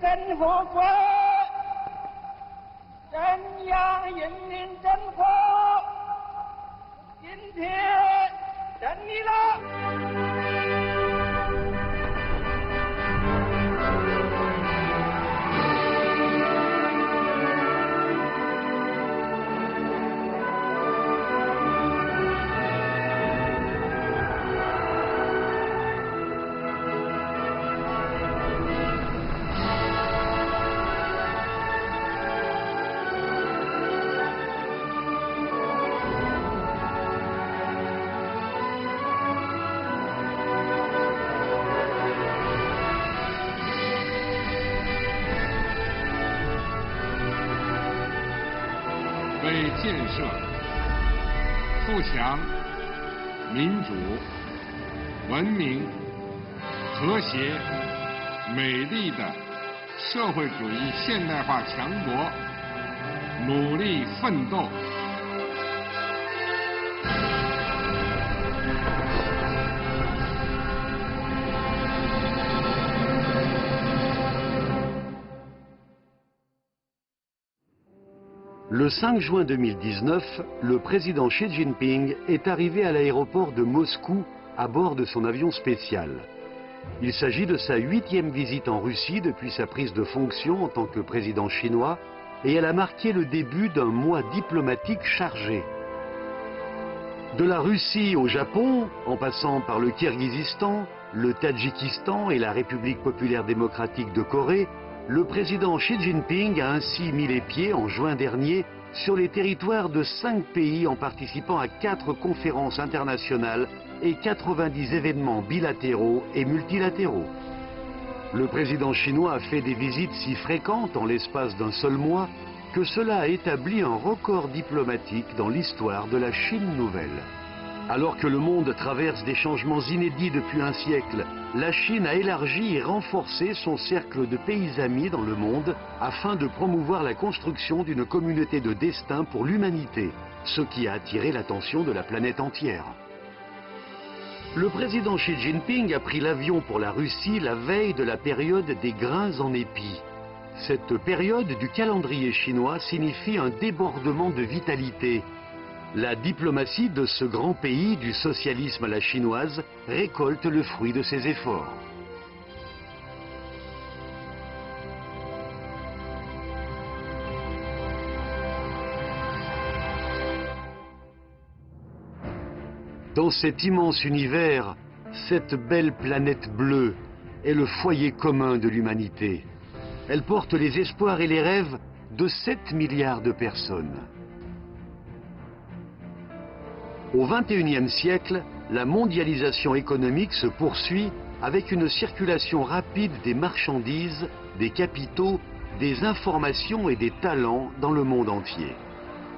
真和国，真阳人民真火，今天真理了。为建设富强、民主、文明、和谐、美丽的社会主义现代化强国努力奋斗。Le 5 juin 2019, le président Xi Jinping est arrivé à l'aéroport de Moscou à bord de son avion spécial. Il s'agit de sa 8e visite en Russie depuis sa prise de fonction en tant que président chinois et elle a marqué le début d'un mois diplomatique chargé. De la Russie au Japon, en passant par le Kirghizistan, le Tadjikistan et la République populaire démocratique de Corée, le président Xi Jinping a ainsi mis les pieds en juin dernier sur les territoires de 5 pays en participant à 4 conférences internationales et 90 événements bilatéraux et multilatéraux. Le président chinois a fait des visites si fréquentes en l'espace d'un seul mois que cela a établi un record diplomatique dans l'histoire de la Chine nouvelle. Alors que le monde traverse des changements inédits depuis un siècle, la Chine a élargi et renforcé son cercle de pays amis dans le monde afin de promouvoir la construction d'une communauté de destin pour l'humanité, ce qui a attiré l'attention de la planète entière. Le président Xi Jinping a pris l'avion pour la Russie la veille de la période des grains en épi. Cette période du calendrier chinois signifie un débordement de vitalité. La diplomatie de ce grand pays du socialisme à la chinoise récolte le fruit de ses efforts. Dans cet immense univers, cette belle planète bleue est le foyer commun de l'humanité. Elle porte les espoirs et les rêves de 7 milliards de personnes. Au XXIe siècle, la mondialisation économique se poursuit avec une circulation rapide des marchandises, des capitaux, des informations et des talents dans le monde entier.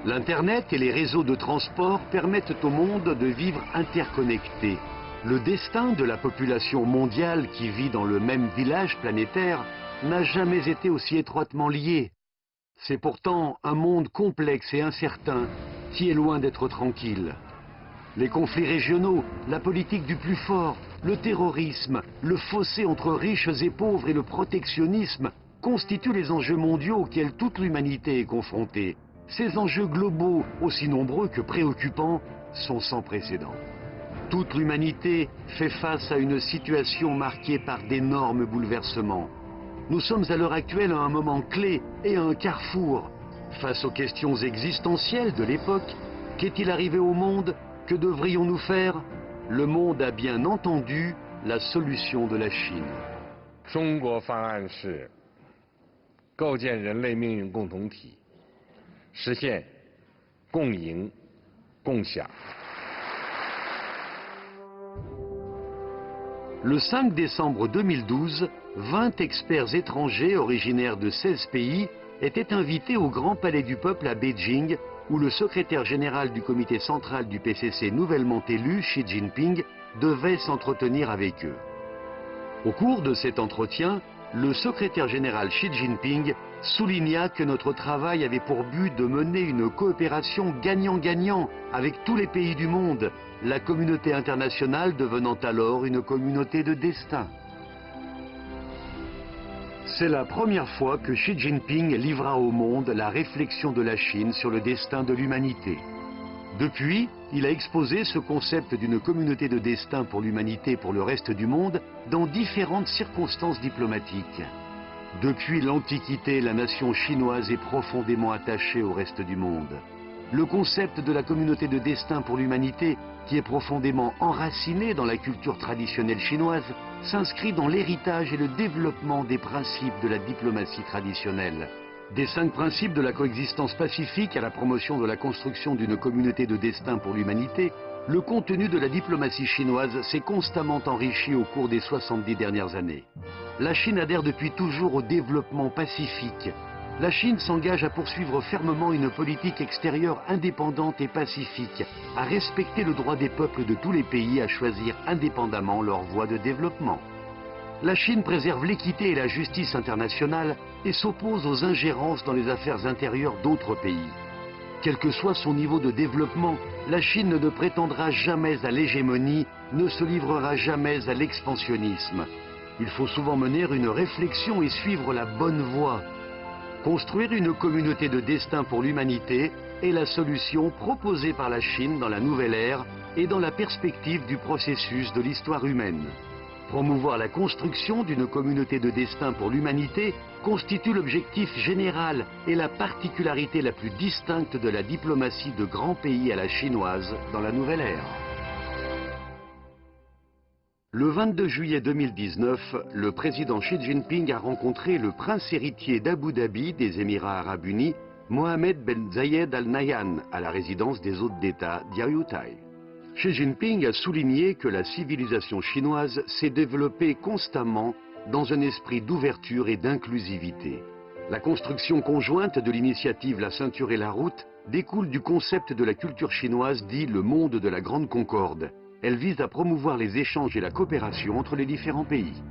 L'Internet et les réseaux de transport permettent au monde de vivre interconnecté. Le destin de la population mondiale qui vit dans le même village planétaire n'a jamais été aussi étroitement lié. C'est pourtant un monde complexe et incertain qui est loin d'être tranquille. Les conflits régionaux, la politique du plus fort, le terrorisme, le fossé entre riches et pauvres et le protectionnisme constituent les enjeux mondiaux auxquels toute l'humanité est confrontée. Ces enjeux globaux, aussi nombreux que préoccupants, sont sans précédent. Toute l'humanité fait face à une situation marquée par d'énormes bouleversements. Nous sommes à l'heure actuelle à un moment clé et à un carrefour. Face aux questions existentielles de l'époque, qu'est-il arrivé au monde? Que devrions-nous faire? Le monde a bien entendu la solution de la Chine. 中国方案是构建人类命运共同体，实现共赢共享。 Le 5 décembre 2012, 20 experts étrangers originaires de 16 pays étaient invités au Grand Palais du Peuple à Beijing, où le secrétaire général du comité central du PCC nouvellement élu, Xi Jinping, devait s'entretenir avec eux. Au cours de cet entretien, le secrétaire général Xi Jinping souligna que notre travail avait pour but de mener une coopération gagnant-gagnant avec tous les pays du monde, la communauté internationale devenant alors une communauté de destin. C'est la première fois que Xi Jinping livra au monde la réflexion de la Chine sur le destin de l'humanité. Depuis, il a exposé ce concept d'une communauté de destin pour l'humanité pour le reste du monde dans différentes circonstances diplomatiques. Depuis l'Antiquité, la nation chinoise est profondément attachée au reste du monde. Le concept de la communauté de destin pour l'humanité, qui est profondément enraciné dans la culture traditionnelle chinoise, s'inscrit dans l'héritage et le développement des principes de la diplomatie traditionnelle. Des 5 principes de la coexistence pacifique à la promotion de la construction d'une communauté de destin pour l'humanité, le contenu de la diplomatie chinoise s'est constamment enrichi au cours des 70 dernières années. La Chine adhère depuis toujours au développement pacifique. La Chine s'engage à poursuivre fermement une politique extérieure indépendante et pacifique, à respecter le droit des peuples de tous les pays à choisir indépendamment leur voie de développement. La Chine préserve l'équité et la justice internationale et s'oppose aux ingérences dans les affaires intérieures d'autres pays. Quel que soit son niveau de développement, la Chine ne prétendra jamais à l'hégémonie, ne se livrera jamais à l'expansionnisme. Il faut souvent mener une réflexion et suivre la bonne voie. Construire une communauté de destin pour l'humanité est la solution proposée par la Chine dans la nouvelle ère et dans la perspective du processus de l'histoire humaine. Promouvoir la construction d'une communauté de destin pour l'humanité constitue l'objectif général et la particularité la plus distincte de la diplomatie de grands pays à la chinoise dans la nouvelle ère. Le 22 juillet 2019, le président Xi Jinping a rencontré le prince héritier d'Abu Dhabi des Émirats arabes unis, Mohammed Ben Zayed Al Nahyan, à la résidence des hôtes d'État d'Yayutthaya. Xi Jinping a souligné que la civilisation chinoise s'est développée constamment dans un esprit d'ouverture et d'inclusivité. La construction conjointe de l'initiative La Ceinture et la Route découle du concept de la culture chinoise dit le monde de la Grande Concorde. Elle vise à promouvoir les échanges et la coopération entre les différents pays.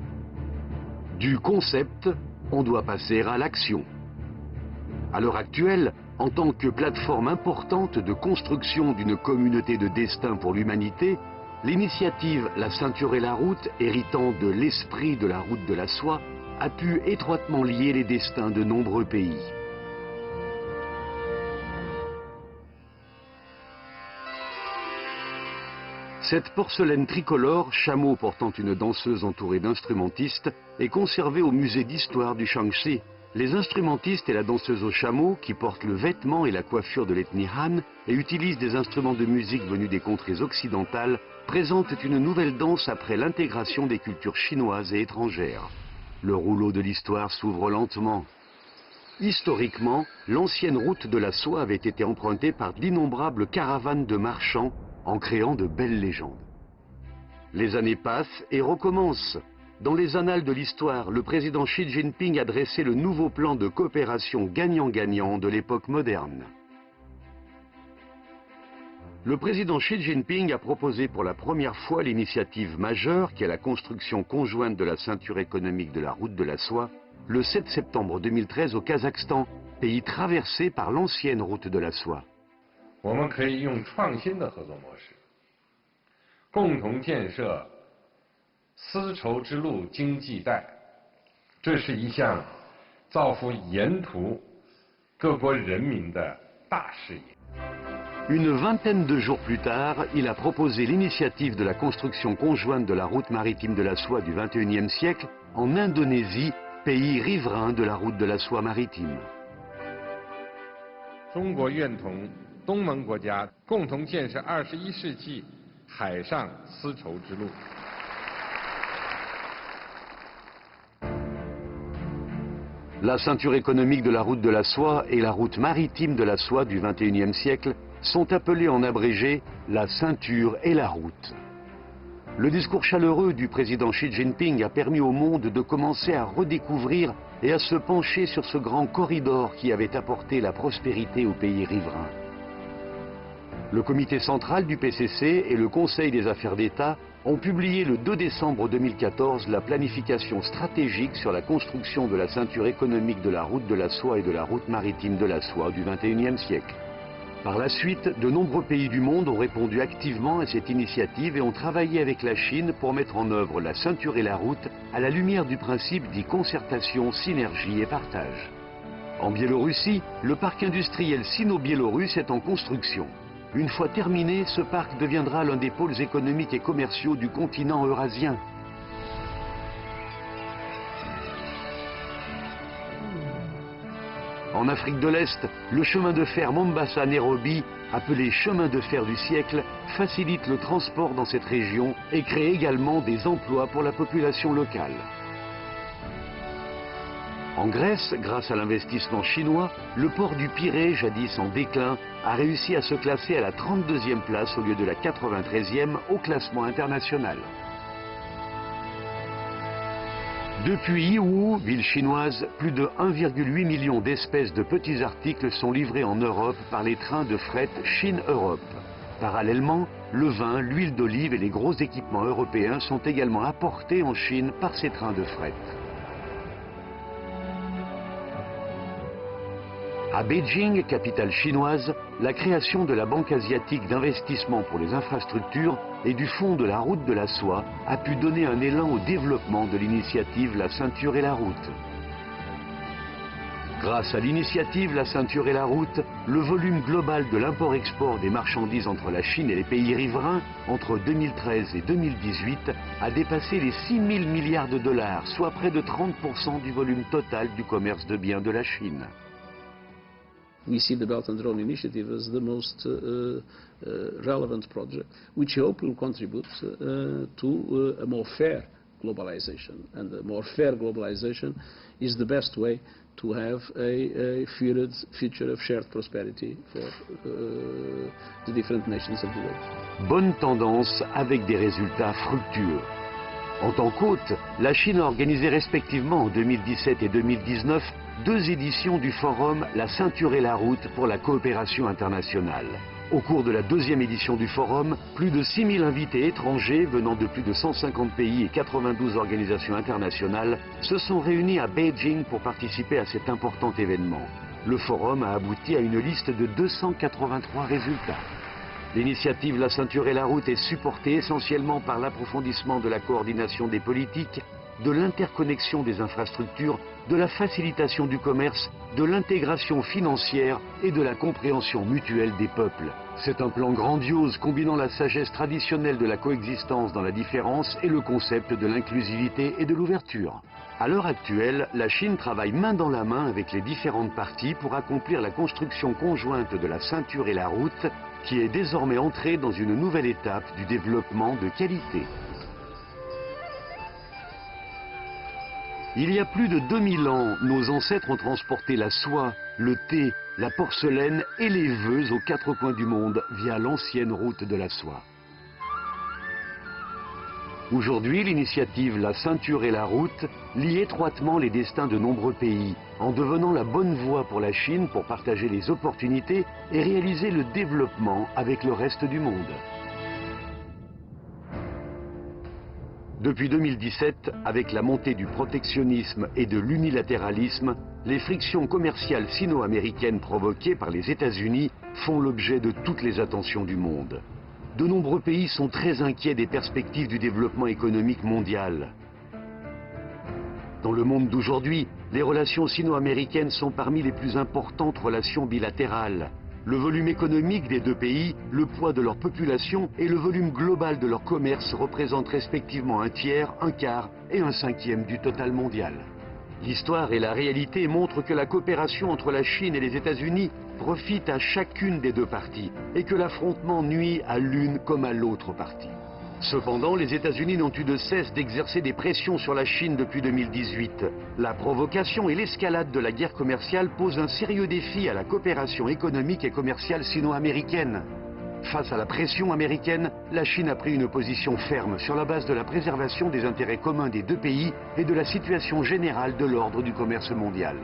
Du concept, on doit passer à l'action. À l'heure actuelle, en tant que plateforme importante de construction d'une communauté de destin pour l'humanité, l'initiative La Ceinture et la Route, héritant de l'esprit de la route de la soie, a pu étroitement lier les destins de nombreux pays. Cette porcelaine tricolore, chameau portant une danseuse entourée d'instrumentistes, est conservée au musée d'histoire du Shaanxi. Les instrumentistes et la danseuse au chameau, qui portent le vêtement et la coiffure de l'ethnie Han et utilisent des instruments de musique venus des contrées occidentales, présentent une nouvelle danse après l'intégration des cultures chinoises et étrangères. Le rouleau de l'histoire s'ouvre lentement. Historiquement, l'ancienne route de la soie avait été empruntée par d'innombrables caravanes de marchands en créant de belles légendes. Les années passent et recommencent. Dans les annales de l'histoire, le président Xi Jinping a dressé le nouveau plan de coopération gagnant-gagnant de l'époque moderne. Le président Xi Jinping a proposé pour la première fois l'initiative majeure qui est la construction conjointe de la ceinture économique de la route de la soie le 7 septembre 2013 au Kazakhstan, pays traversé par l'ancienne route de la soie. 我们可以用创新的合作模式，共同建设丝绸之路经济带。这是一项造福沿途各国人民的大事业。 Une vingtaine de jours plus tard, il a proposé l'initiative de la construction conjointe de la route maritime de la soie du XXIe siècle en Indonésie, pays riverain de la route de la soie maritime. 中国愿同东盟国家共同建设21世纪海上丝绸之路。 La ceinture économique de la route de la soie et la route maritime de la soie du XXIe siècle sont appelées en abrégé la ceinture et la route. Le discours chaleureux du président Xi Jinping a permis au monde de commencer à redécouvrir et à se pencher sur ce grand corridor qui avait apporté la prospérité aux pays riverains. Le comité central du PCC et le Conseil des affaires d'État ont publié le 2 décembre 2014 la planification stratégique sur la construction de la ceinture économique de la route de la soie et de la route maritime de la soie du XXIe siècle. Par la suite, de nombreux pays du monde ont répondu activement à cette initiative et ont travaillé avec la Chine pour mettre en œuvre la ceinture et la route à la lumière du principe dit concertation, synergie et partage. En Biélorussie, le parc industriel sino-biélorusse est en construction. Une fois terminé, ce parc deviendra l'un des pôles économiques et commerciaux du continent eurasien. En Afrique de l'Est, le chemin de fer Mombasa-Nairobi, appelé chemin de fer du siècle, facilite le transport dans cette région et crée également des emplois pour la population locale. En Grèce, grâce à l'investissement chinois, le port du Pirée, jadis en déclin, a réussi à se classer à la 32e place au lieu de la 93e au classement international. Depuis Yiwu, ville chinoise, plus de 1,8 million d'espèces de petits articles sont livrés en Europe par les trains de fret Chine-Europe. Parallèlement, le vin, l'huile d'olive et les gros équipements européens sont également apportés en Chine par ces trains de fret. À Beijing, capitale chinoise, la création de la Banque asiatique d'investissement pour les infrastructures et du Fonds de la route de la soie a pu donner un élan au développement de l'initiative La ceinture et la route. Grâce à l'initiative La ceinture et la route, le volume global de l'import-export des marchandises entre la Chine et les pays riverains entre 2013 et 2018 a dépassé les 6 000 milliards de dollars, soit près de 30% du volume total du commerce de biens de la Chine. We see the Belt and Road Initiative as the most relevant project, which I hope will contribute to a more fair globalization. And a more fair globalization is the best way to have a future of shared prosperity for the different nations of the world. Bonne tendance avec des résultats fructueux. En tant qu'hôte, la Chine a organisé respectivement en 2017 et 2019 deux éditions du forum La ceinture et la route pour la coopération internationale. Au cours de la deuxième édition du forum, plus de 6 000 invités étrangers venant de plus de 150 pays et 92 organisations internationales se sont réunis à Beijing pour participer à cet important événement. Le forum a abouti à une liste de 283 résultats. L'initiative La ceinture et la route est supportée essentiellement par l'approfondissement de la coordination des politiques, de l'interconnexion des infrastructures, de la facilitation du commerce, de l'intégration financière et de la compréhension mutuelle des peuples. C'est un plan grandiose combinant la sagesse traditionnelle de la coexistence dans la différence et le concept de l'inclusivité et de l'ouverture. À l'heure actuelle, la Chine travaille main dans la main avec les différentes parties pour accomplir la construction conjointe de la ceinture et la route, qui est désormais entrée dans une nouvelle étape du développement de qualité. Il y a plus de 2000 ans, nos ancêtres ont transporté la soie, le thé, la porcelaine et les vœux aux quatre coins du monde via l'ancienne route de la soie. Aujourd'hui, l'initiative La ceinture et la route lie étroitement les destins de nombreux pays, en devenant la bonne voie pour la Chine pour partager les opportunités et réaliser le développement avec le reste du monde. Depuis 2017, avec la montée du protectionnisme et de l'unilatéralisme, les frictions commerciales sino-américaines provoquées par les États-Unis font l'objet de toutes les attentions du monde. De nombreux pays sont très inquiets des perspectives du développement économique mondial. Dans le monde d'aujourd'hui, les relations sino-américaines sont parmi les plus importantes relations bilatérales. Le volume économique des deux pays, le poids de leur population et le volume global de leur commerce représentent respectivement un tiers, un quart et un cinquième du total mondial. L'histoire et la réalité montrent que la coopération entre la Chine et les États-Unis profite à chacune des deux parties et que l'affrontement nuit à l'une comme à l'autre partie. Cependant, les États-Unis n'ont eu de cesse d'exercer des pressions sur la Chine depuis 2018. La provocation et l'escalade de la guerre commerciale posent un sérieux défi à la coopération économique et commerciale sino-américaine. Face à la pression américaine, la Chine a pris une position ferme sur la base de la préservation des intérêts communs des deux pays et de la situation générale de l'ordre du commerce mondial.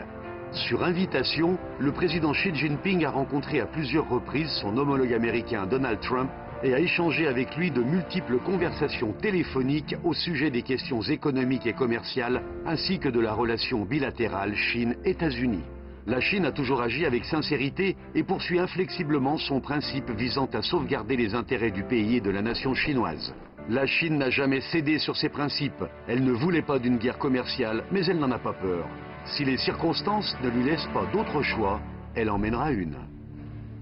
Sur invitation, le président Xi Jinping a rencontré à plusieurs reprises son homologue américain Donald Trump et a échangé avec lui de multiples conversations téléphoniques au sujet des questions économiques et commerciales ainsi que de la relation bilatérale Chine-États-Unis. La Chine a toujours agi avec sincérité et poursuit inflexiblement son principe visant à sauvegarder les intérêts du pays et de la nation chinoise. La Chine n'a jamais cédé sur ses principes. Elle ne voulait pas d'une guerre commerciale, mais elle n'en a pas peur. Si les circonstances ne lui laissent pas d'autre choix, elle en mènera une.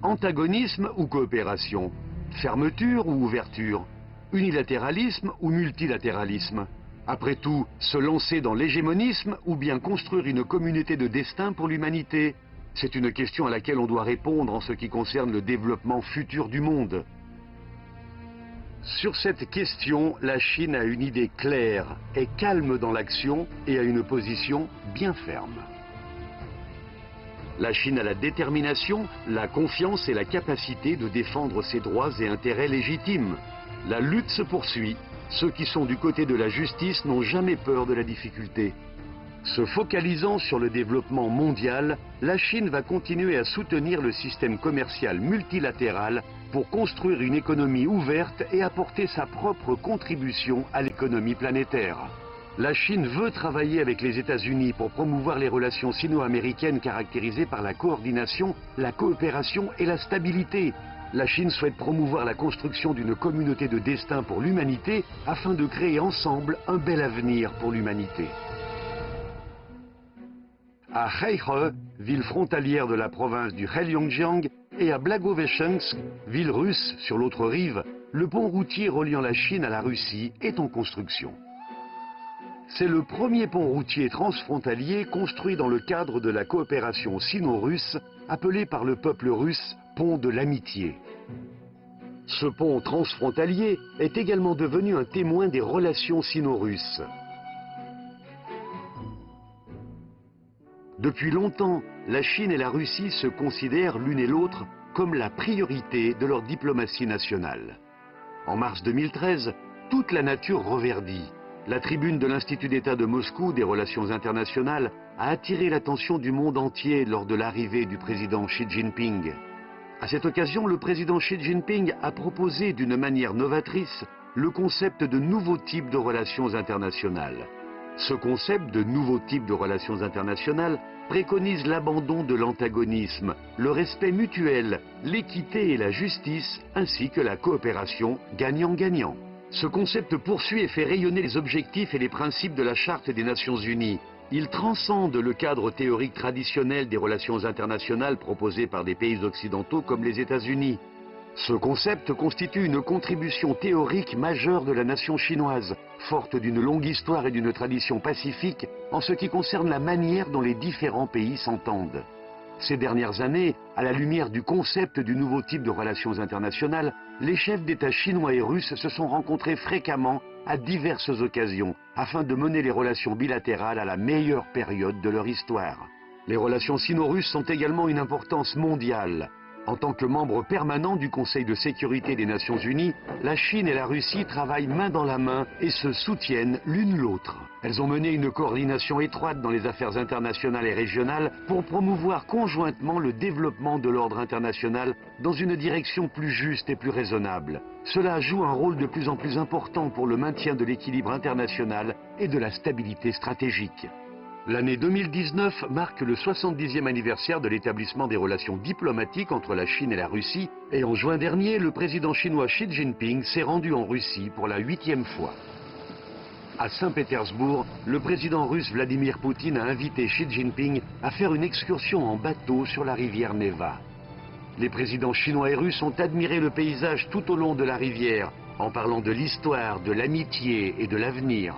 Antagonisme ou coopération? Fermeture ou ouverture? Unilatéralisme ou multilatéralisme? Après tout, se lancer dans l'hégémonisme ou bien construire une communauté de destin pour l'humanité? C'est une question à laquelle on doit répondre en ce qui concerne le développement futur du monde. Sur cette question, la Chine a une idée claire, est calme dans l'action et a une position bien ferme. La Chine a la détermination, la confiance et la capacité de défendre ses droits et intérêts légitimes. La lutte se poursuit. Ceux qui sont du côté de la justice n'ont jamais peur de la difficulté. Se focalisant sur le développement mondial, la Chine va continuer à soutenir le système commercial multilatéral pour construire une économie ouverte et apporter sa propre contribution à l'économie planétaire. La Chine veut travailler avec les États-Unis pour promouvoir les relations sino-américaines caractérisées par la coordination, la coopération et la stabilité. La Chine souhaite promouvoir la construction d'une communauté de destin pour l'humanité afin de créer ensemble un bel avenir pour l'humanité. À Heihe, ville frontalière de la province du Heilongjiang, et à Blagoveshchensk, ville russe sur l'autre rive, le pont routier reliant la Chine à la Russie est en construction. C'est le premier pont routier transfrontalier construit dans le cadre de la coopération sino-russe, appelé par le peuple russe pont de l'amitié. Ce pont transfrontalier est également devenu un témoin des relations sino-russes. Depuis longtemps, la Chine et la Russie se considèrent l'une et l'autre comme la priorité de leur diplomatie nationale. En mars 2013, toute la nature reverdit. La tribune de l'Institut d'État de Moscou des relations internationales a attiré l'attention du monde entier lors de l'arrivée du président Xi Jinping. À cette occasion, le président Xi Jinping a proposé d'une manière novatrice le concept de nouveaux types de relations internationales. Ce concept de nouveaux types de relations internationales préconise l'abandon de l'antagonisme, le respect mutuel, l'équité et la justice, ainsi que la coopération gagnant-gagnant. Ce concept poursuit et fait rayonner les objectifs et les principes de la Charte des Nations Unies. Il transcende le cadre théorique traditionnel des relations internationales proposé par des pays occidentaux comme les États-Unis. Ce concept constitue une contribution théorique majeure de la nation chinoise, forte d'une longue histoire et d'une tradition pacifique en ce qui concerne la manière dont les différents pays s'entendent. Ces dernières années, à la lumière du concept du nouveau type de relations internationales, les chefs d'État chinois et russes se sont rencontrés fréquemment à diverses occasions afin de mener les relations bilatérales à la meilleure période de leur histoire. Les relations sino-russes sont également une importance mondiale. En tant que membre permanent du Conseil de sécurité des Nations Unies, la Chine et la Russie travaillent main dans la main et se soutiennent l'une l'autre. Elles ont mené une coordination étroite dans les affaires internationales et régionales pour promouvoir conjointement le développement de l'ordre international dans une direction plus juste et plus raisonnable. Cela joue un rôle de plus en plus important pour le maintien de l'équilibre international et de la stabilité stratégique. L'année 2019 marque le 70e anniversaire de l'établissement des relations diplomatiques entre la Chine et la Russie, et en juin dernier, le président chinois Xi Jinping s'est rendu en Russie pour la 8e fois. À Saint-Pétersbourg, le président russe Vladimir Poutine a invité Xi Jinping à faire une excursion en bateau sur la rivière Neva. Les présidents chinois et russes ont admiré le paysage tout au long de la rivière, en parlant de l'histoire, de l'amitié et de l'avenir.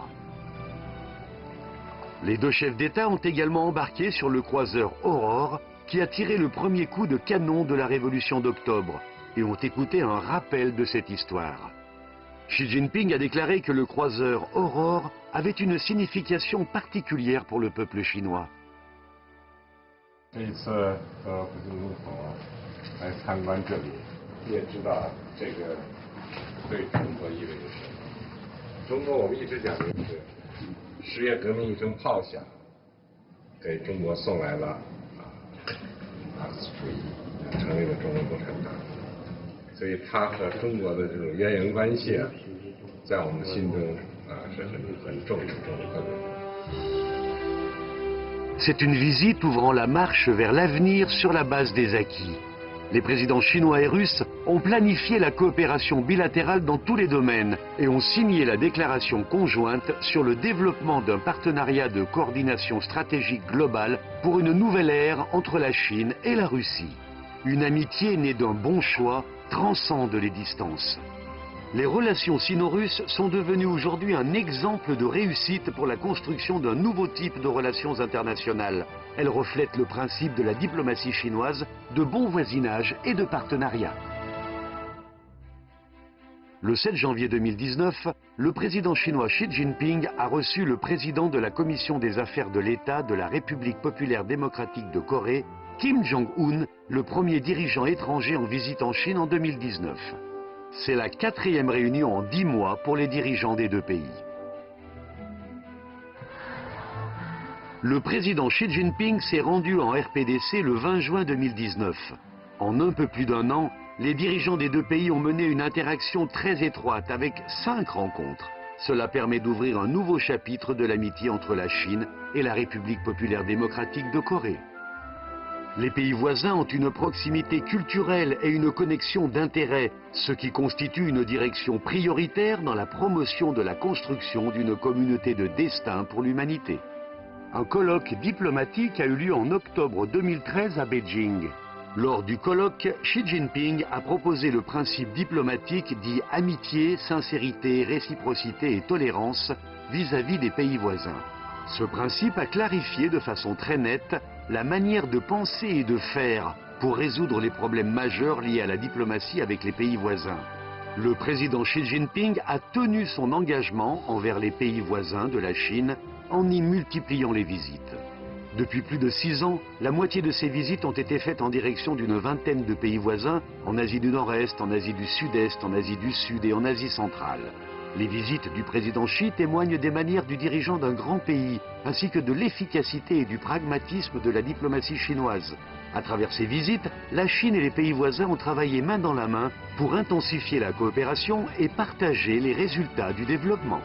Les deux chefs d'État ont également embarqué sur le croiseur Aurore, qui a tiré le premier coup de canon de la Révolution d'octobre, et ont écouté un rappel de cette histoire. Xi Jinping a déclaré que le croiseur Aurore avait une signification particulière pour le peuple chinois. 这一次和普京总统来参观这里，也知道这个对中国意味着什么。中国我们一直讲的是十月革命一声炮响，给中国送来了马克思主义，成立了中国共产党。所以它和中国的这种渊源关系啊，在我们心中是很重的。C'est une visite ouvrant la marche vers l'avenir sur la base des acquis. Les présidents chinois et russes ont planifié la coopération bilatérale dans tous les domaines et ont signé la déclaration conjointe sur le développement d'un partenariat de coordination stratégique globale pour une nouvelle ère entre la Chine et la Russie. Une amitié née d'un bon choix transcende les distances. Les relations sino-russes sont devenues aujourd'hui un exemple de réussite pour la construction d'un nouveau type de relations internationales. Elles reflètent le principe de la diplomatie chinoise, de bon voisinage et de partenariat. Le 7 janvier 2019, le président chinois Xi Jinping a reçu le président de la Commission des affaires de l'État de la République populaire démocratique de Corée, Kim Jong-un, le premier dirigeant étranger en visite en Chine en 2019. C'est la 4e réunion en 10 mois pour les dirigeants des deux pays. Le président Xi Jinping s'est rendu en RPDC le 20 juin 2019. En un peu plus d'un an, les dirigeants des deux pays ont mené une interaction très étroite avec 5 rencontres. Cela permet d'ouvrir un nouveau chapitre de l'amitié entre la Chine et la République populaire démocratique de Corée. Les pays voisins ont une proximité culturelle et une connexion d'intérêts, ce qui constitue une direction prioritaire dans la promotion de la construction d'une communauté de destin pour l'humanité. Un colloque diplomatique a eu lieu en octobre 2013 à Beijing. Lors du colloque, Xi Jinping a proposé le principe diplomatique dit amitié, sincérité, réciprocité et tolérance vis-à-vis des pays voisins. Ce principe a clarifié de façon très nette la manière de penser et de faire pour résoudre les problèmes majeurs liés à la diplomatie avec les pays voisins. Le président Xi Jinping a tenu son engagement envers les pays voisins de la Chine en y multipliant les visites. Depuis plus de 6 ans, la moitié de ces visites ont été faites en direction d'une vingtaine de pays voisins, en Asie du Nord-Est, en Asie du Sud-Est, en Asie du Sud et en Asie centrale. Les visites du président Xi témoignent des manières du dirigeant d'un grand pays, ainsi que de l'efficacité et du pragmatisme de la diplomatie chinoise. À travers ces visites, la Chine et les pays voisins ont travaillé main dans la main pour intensifier la coopération et partager les résultats du développement.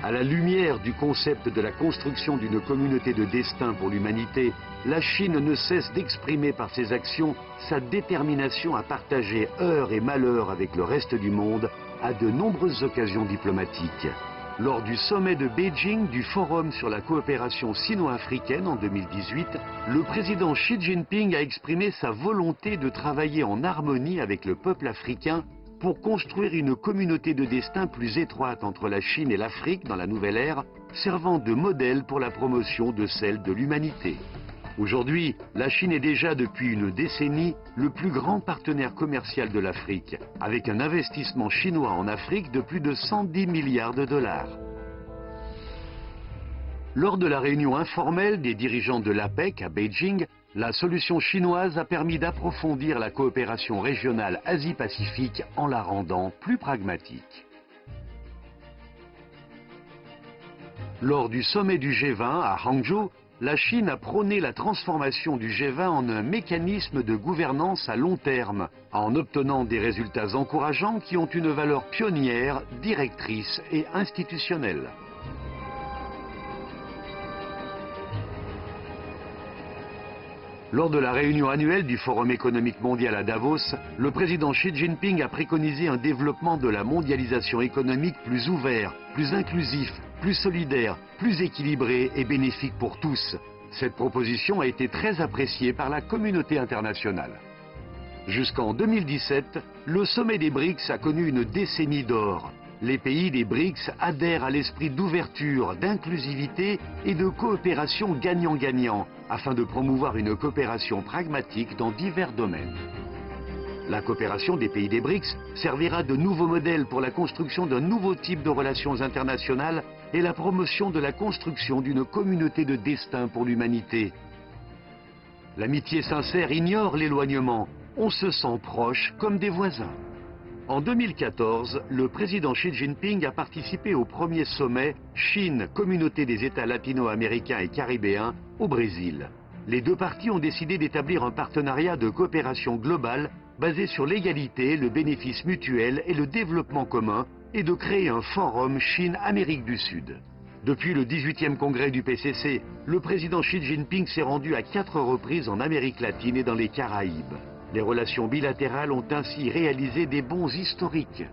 À la lumière du concept de la construction d'une communauté de destin pour l'humanité, la Chine ne cesse d'exprimer par ses actions sa détermination à partager heurts et malheurs avec le reste du monde à de nombreuses occasions diplomatiques. Lors du sommet de Beijing du Forum sur la coopération sino-africaine en 2018, le président Xi Jinping a exprimé sa volonté de travailler en harmonie avec le peuple africain pour construire une communauté de destin plus étroite entre la Chine et l'Afrique dans la nouvelle ère, servant de modèle pour la promotion de celle de l'humanité. Aujourd'hui, la Chine est déjà depuis une décennie le plus grand partenaire commercial de l'Afrique, avec un investissement chinois en Afrique de plus de 110 milliards de dollars. Lors de la réunion informelle des dirigeants de l'APEC à Beijing, la solution chinoise a permis d'approfondir la coopération régionale Asie-Pacifique en la rendant plus pragmatique. Lors du sommet du G20 à Hangzhou, la Chine a prôné la transformation du G20 en un mécanisme de gouvernance à long terme, en obtenant des résultats encourageants qui ont une valeur pionnière, directrice et institutionnelle. Lors de la réunion annuelle du Forum économique mondial à Davos, le président Xi Jinping a préconisé un développement de la mondialisation économique plus ouvert, plus inclusif, plus solidaire, plus équilibré et bénéfique pour tous. Cette proposition a été très appréciée par la communauté internationale. Jusqu'en 2017, le sommet des BRICS a connu une décennie d'or. Les pays des BRICS adhèrent à l'esprit d'ouverture, d'inclusivité et de coopération gagnant-gagnant, afin de promouvoir une coopération pragmatique dans divers domaines. La coopération des pays des BRICS servira de nouveau modèle pour la construction d'un nouveau type de relations internationales et la promotion de la construction d'une communauté de destin pour l'humanité. L'amitié sincère ignore l'éloignement. On se sent proche comme des voisins. En 2014, le président Xi Jinping a participé au premier sommet Chine, Communauté des États latino-américains et caribéens, au Brésil. Les deux parties ont décidé d'établir un partenariat de coopération globale basé sur l'égalité, le bénéfice mutuel et le développement commun et de créer un forum Chine-Amérique du Sud. Depuis le 18e congrès du PCC, le président Xi Jinping s'est rendu à 4 reprises en Amérique latine et dans les Caraïbes. Les relations bilatérales ont ainsi réalisé des bonds historiques.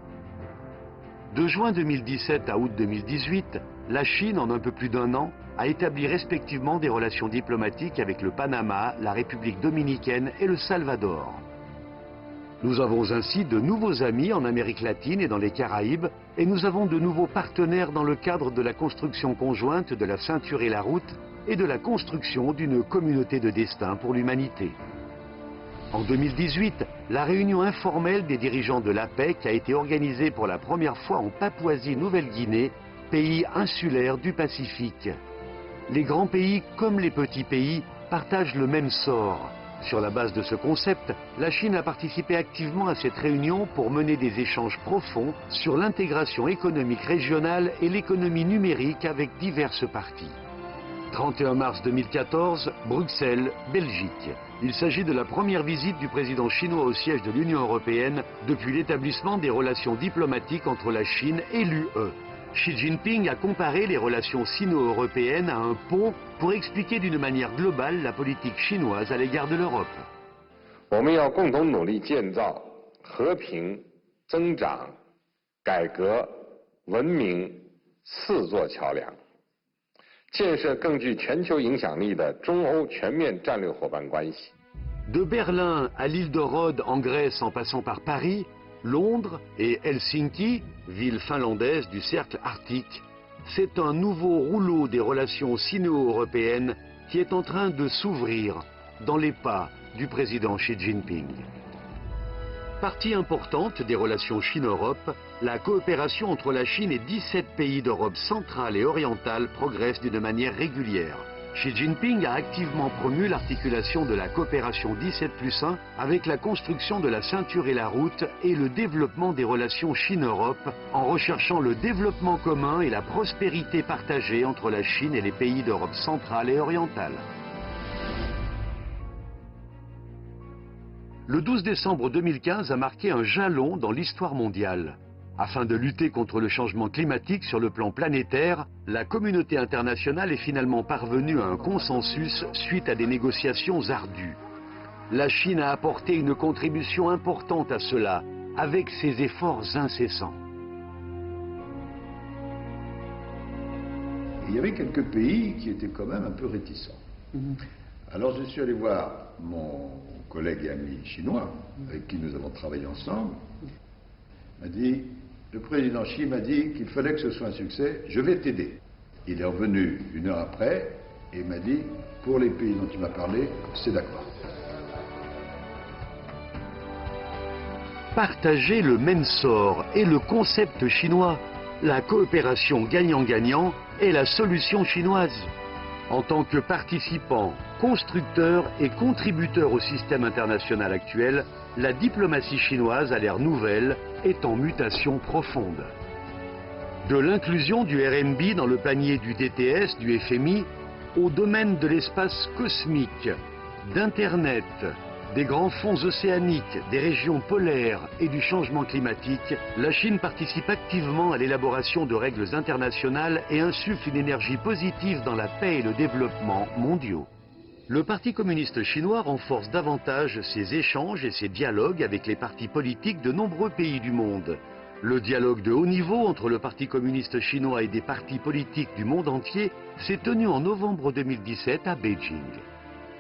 De juin 2017 à août 2018, la Chine, en un peu plus d'un an, a établi respectivement des relations diplomatiques avec le Panama, la République dominicaine et le Salvador. Nous avons ainsi de nouveaux amis en Amérique latine et dans les Caraïbes, et nous avons de nouveaux partenaires dans le cadre de la construction conjointe de la ceinture et la route et de la construction d'une communauté de destin pour l'humanité. En 2018, la réunion informelle des dirigeants de l'APEC a été organisée pour la première fois en Papouasie-Nouvelle-Guinée, pays insulaire du Pacifique. Les grands pays comme les petits pays partagent le même sort. Sur la base de ce concept, la Chine a participé activement à cette réunion pour mener des échanges profonds sur l'intégration économique régionale et l'économie numérique avec diverses parties. 31 mars 2014, Bruxelles, Belgique. Il s'agit de la première visite du président chinois au siège de l'Union européenne depuis l'établissement des relations diplomatiques entre la Chine et l'UE. Xi Jinping a comparé les relations sino-européennes à un pont pour expliquer d'une manière globale la politique chinoise à l'égard de l'Europe. 我们要共同努力建造和平、增长、改革、文明四座桥梁，建设更具全球影响力的中欧全面战略伙伴关系。 De Berlin à l'île de Rhodes en Grèce en passant par Paris, Londres et Helsinki, ville finlandaise du cercle arctique, c'est un nouveau rouleau des relations sino-européennes qui est en train de s'ouvrir dans les pas du président Xi Jinping. Partie importante des relations Chine-Europe, la coopération entre la Chine et 17 pays d'Europe centrale et orientale progresse d'une manière régulière. Xi Jinping a activement promu l'articulation de la coopération 17+1 avec la construction de la ceinture et la route et le développement des relations Chine-Europe en recherchant le développement commun et la prospérité partagée entre la Chine et les pays d'Europe centrale et orientale. Le 12 décembre 2015 a marqué un jalon dans l'histoire mondiale. Afin de lutter contre le changement climatique sur le plan planétaire, la communauté internationale est finalement parvenue à un consensus suite à des négociations ardues. La Chine a apporté une contribution importante à cela, avec ses efforts incessants. Il y avait quelques pays qui étaient quand même un peu réticents. Alors je suis allé voir mon collègue et ami chinois, avec qui nous avons travaillé ensemble. Il m'a dit, le président Xi m'a dit qu'il fallait que ce soit un succès, je vais t'aider. Il est revenu une heure après et m'a dit, pour les pays dont tu m'as parlé, c'est d'accord. Partager le même sort est le concept chinois. La coopération gagnant-gagnant est la solution chinoise. En tant que participant, constructeur et contributeur au système international actuel, la diplomatie chinoise à l'ère nouvelle est en mutation profonde. De l'inclusion du RMB dans le panier du DTS, du FMI, au domaine de l'espace cosmique, d'Internet, des grands fonds océaniques, des régions polaires et du changement climatique, la Chine participe activement à l'élaboration de règles internationales et insuffle une énergie positive dans la paix et le développement mondiaux. Le Parti communiste chinois renforce davantage ses échanges et ses dialogues avec les partis politiques de nombreux pays du monde. Le dialogue de haut niveau entre le Parti communiste chinois et des partis politiques du monde entier s'est tenu en novembre 2017 à Beijing.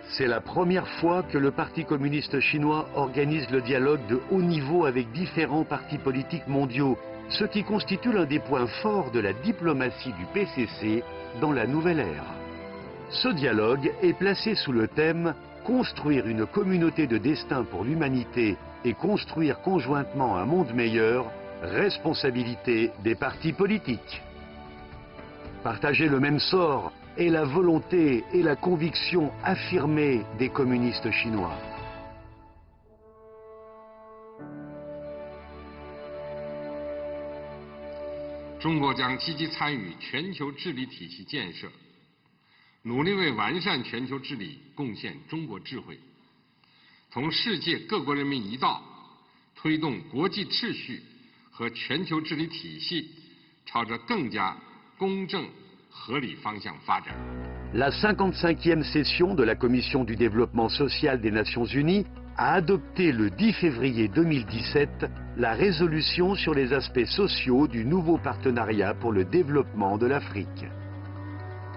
C'est la première fois que le Parti communiste chinois organise le dialogue de haut niveau avec différents partis politiques mondiaux, ce qui constitue l'un des points forts de la diplomatie du PCC dans la nouvelle ère. Ce dialogue est placé sous le thème « Construire une communauté de destin pour l'humanité et construire conjointement un monde meilleur, responsabilité des partis politiques ». Partager le même sort est la volonté et la conviction affirmée des communistes chinois. « 中国将积极参与全球治理体系建设，努力为完善全球治理贡献中国智慧，同世界各国人民一道，推动国际秩序和全球治理体系朝着更加公正、合理方向发展。 La 55e session de la Commission du développement social des Nations Unies a adopté le 10 février 2017 la résolution sur les aspects sociaux du nouveau partenariat pour le développement de l'Afrique.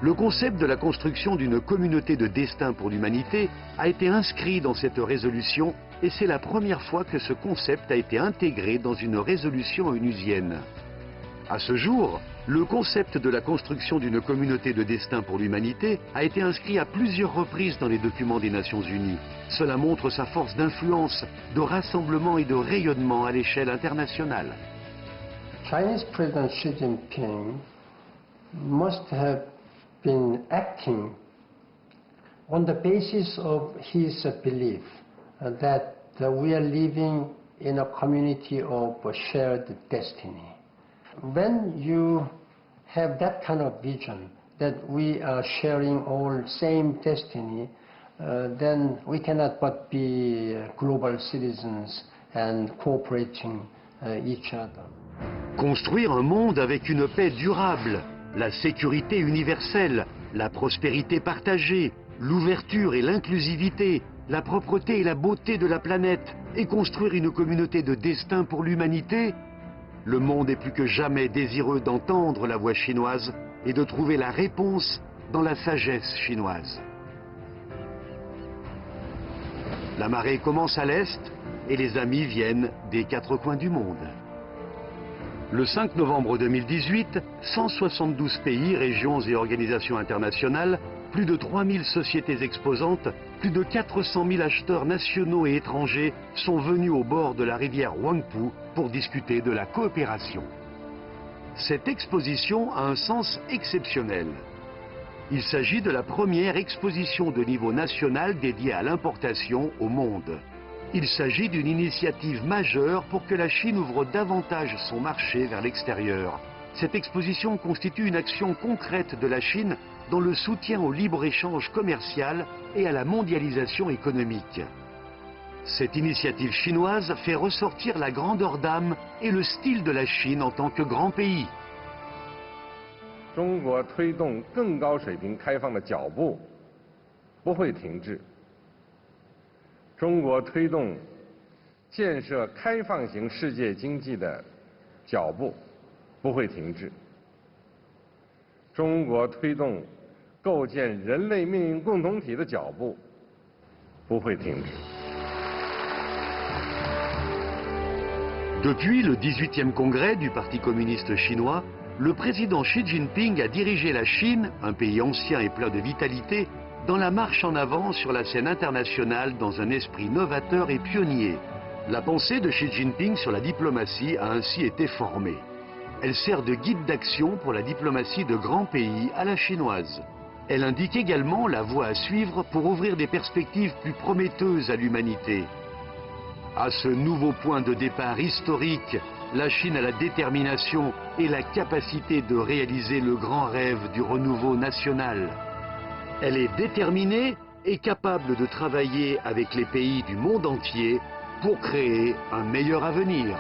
Le concept de la construction d'une communauté de destin pour l'humanité a été inscrit dans cette résolution et c'est la première fois que ce concept a été intégré dans une résolution onusienne. À ce jour, le concept de la construction d'une communauté de destin pour l'humanité a été inscrit à plusieurs reprises dans les documents des Nations Unies. Cela montre sa force d'influence, de rassemblement et de rayonnement à l'échelle internationale. Chinese President Xi Jinping must have been acting on the basis of his belief that we are living in a community of shared destiny. When you have that kind of vision that we are sharing all same destiny, then we cannot but be global citizens and cooperating each other. Construire un monde avec une paix durable, la sécurité universelle, la prospérité partagée, l'ouverture et l'inclusivité, la propreté et la beauté de la planète, et construire une communauté de destin pour l'humanité, le monde est plus que jamais désireux d'entendre la voix chinoise et de trouver la réponse dans la sagesse chinoise. La marée commence à l'est et les amis viennent des quatre coins du monde. Le 5 novembre 2018, 172 pays, régions et organisations internationales, plus de 3000 sociétés exposantes, plus de 400 000 acheteurs nationaux et étrangers sont venus au bord de la rivière Huangpu pour discuter de la coopération. Cette exposition a un sens exceptionnel. Il s'agit de la première exposition de niveau national dédiée à l'importation au monde. Il s'agit d'une initiative majeure pour que la Chine ouvre davantage son marché vers l'extérieur. Cette exposition constitue une action concrète de la Chine dans le soutien au libre-échange commercial et à la mondialisation économique. Cette initiative chinoise fait ressortir la grandeur d'âme et le style de la Chine en tant que grand pays. 中国推动更高水平开放的脚步不会停滞。中国推动建设开放型世界经济的脚步不会停滞。中国推动构建人类命运共同体的脚步不会停止。 Depuis le 18e congrès du Parti communiste chinois, le président Xi Jinping a dirigé la Chine, un pays ancien et plein de vitalité, dans la marche en avant sur la scène internationale dans un esprit novateur et pionnier. La pensée de Xi Jinping sur la diplomatie a ainsi été formée. Elle sert de guide d'action pour la diplomatie de grands pays à la chinoise. Elle indique également la voie à suivre pour ouvrir des perspectives plus prometteuses à l'humanité. À ce nouveau point de départ historique, la Chine a la détermination et la capacité de réaliser le grand rêve du renouveau national. Elle est déterminée et capable de travailler avec les pays du monde entier pour créer un meilleur avenir.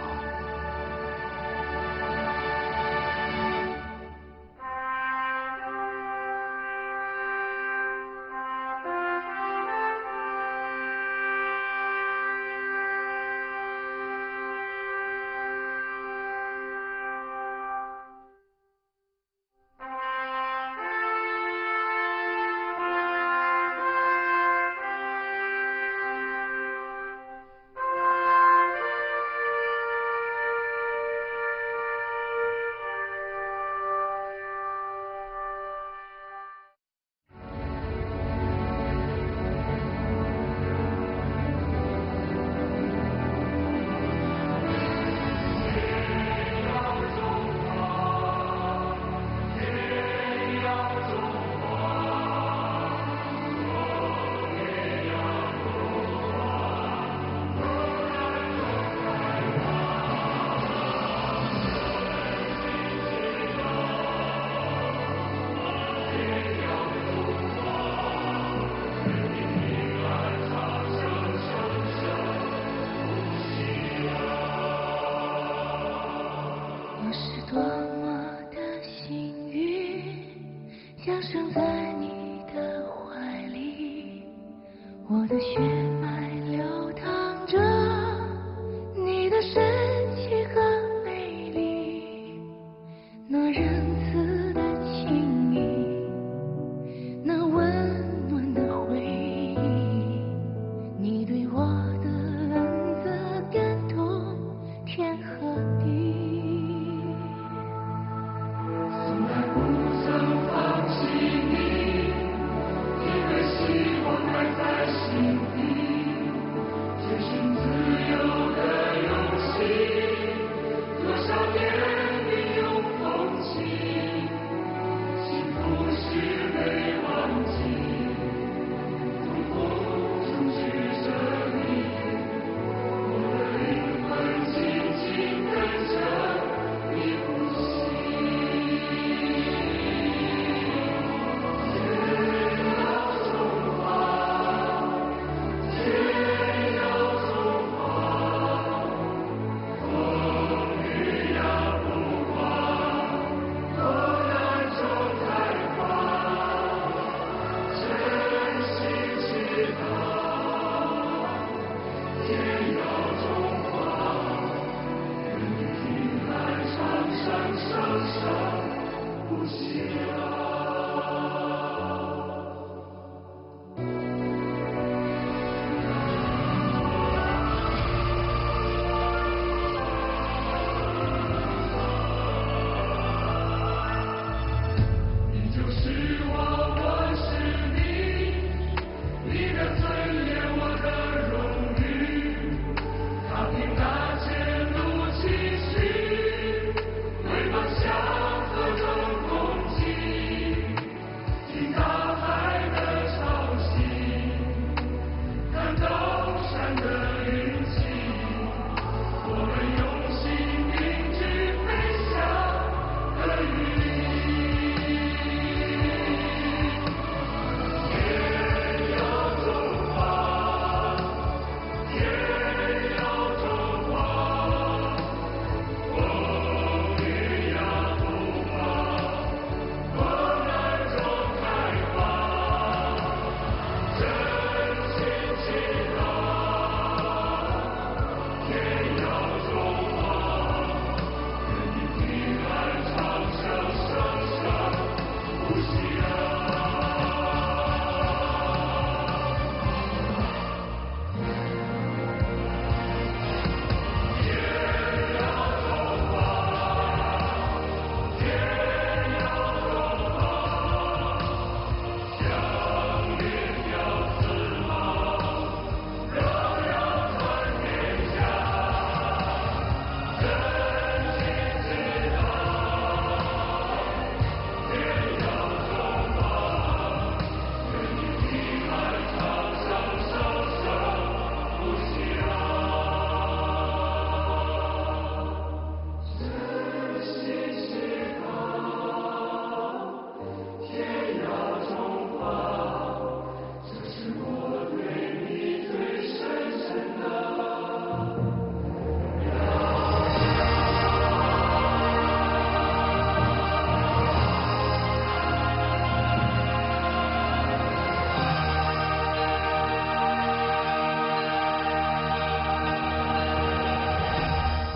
的雪。